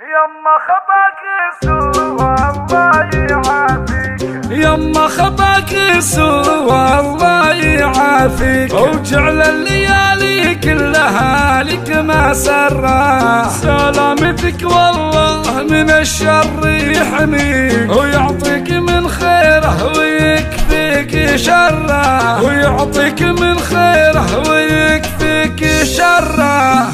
يما خطاك سوى الله يعافيك، يما خطاك سوى الله يعافيك، وجعل الليالي كلها لك ما سرى. سلامتك والله من الشر يحميك، ويعطيك من خيره ويكفيك شره، ويعطيك من خيره ويكفيك شره.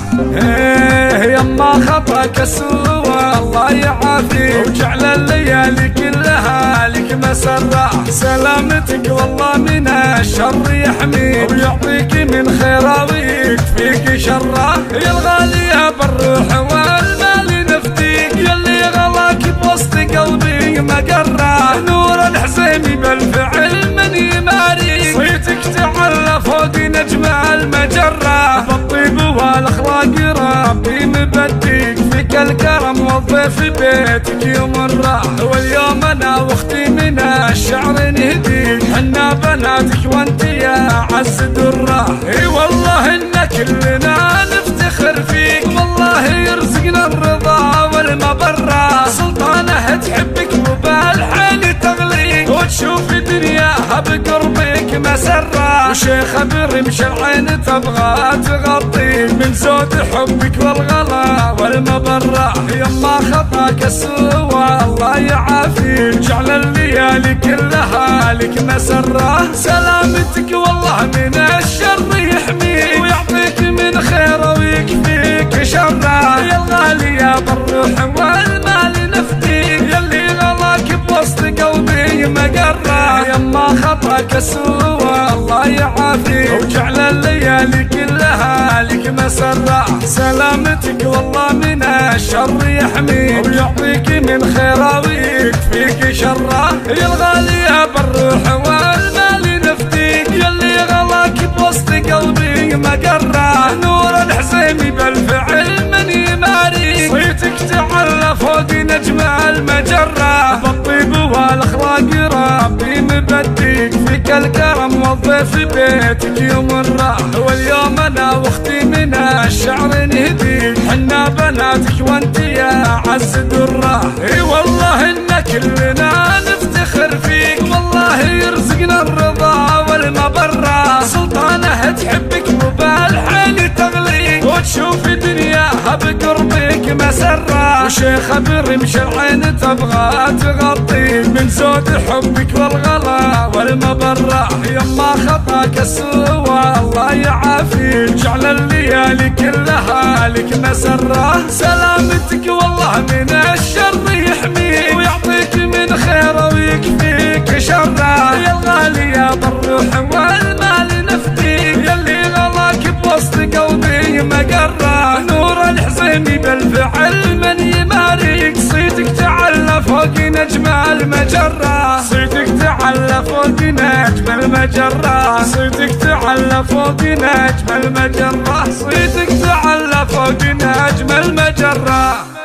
يما خطاك سوى الله يعافيك، وجعل الليالي كلها لك مسرة. سلامتك والله من الشر يحميك، ويعطيك من خيره ويكفيك شره. يا الغالية بالروح والمال نفديك، يلي غلاك بوسط قلبي مقرة. نور الحزيمي بالفعل من يماريك، صيتك تعلى فوق نجم المجرة. بالطيب والاخلاق ربي مبديك، فيك الكرم والضيف بيتك يمره. واليوم انا واختي من الشعر نهديك، حنا بناتك وانت يا عز دره. اي والله ان كلنا نفتخر فيك، والله يرزقنا الرضا والمبره. سلطانه تحبك وبالحال تغليك، وتشوف دنياها بقربك مسره. وشيخه برمش العين تبغى تغطيك، من زود حبك والغلا والمبره. يما خطاك سوى الله يعافيك، جعل الليالي كلها لك مسره. سلامتك والله من الشر يحميك، ويعطيك من خيره ويكفيك شره. يا الغالية بالروح والمال نفديك، يلي غلاك بوسط قلبي مقره. يما خطاك سوى الله يعافيك، وجعل الليالي كلها لك مسرة. سلامتك والله من الشر يحميك، ويعطيك من خيره ويكفيك شره. يا الغالية بالروح والمال نفديك، يلي غلاك بوسط قلبي مقره. نور الحزيمي بالفعل من يماريك، صيتك تعلى فوق نجم المجرة. بالطيب والاخلاق ربي مبديك، فيك الكرم والضيف بيتك يمره. واليوم انا واختي من الشعر نهديك، حنا بناتك وانت يا عز دره. اي والله ان كلنا نفتخر فيك، والله يرزقنا الرضا والمبره. سلطانه تحبك وبالحال تغليك، وتشوف دنياها بقربك مسره. وشيخه برمش العين تبغى تغطيك، من زود حبك والغلا والمبره. يما خطاك سوى الله يعافيك، جعل الليالي كلها لك مسره. سلامتك والله من الشر يحميك، ويعطيك من خيره ويكفيك شره. يا الغالية بالروح والمال نفديك، يلي غلاك بوسط قلبي مقره. نور الحزيمي بالفعل من يماريك، صيتك تعلى فوق نجم المجره. صيتك تعلى فوق نجم المجره، صيتك تعلى فوق نجم المجره، صيتك تعلى فوق نجم المجره.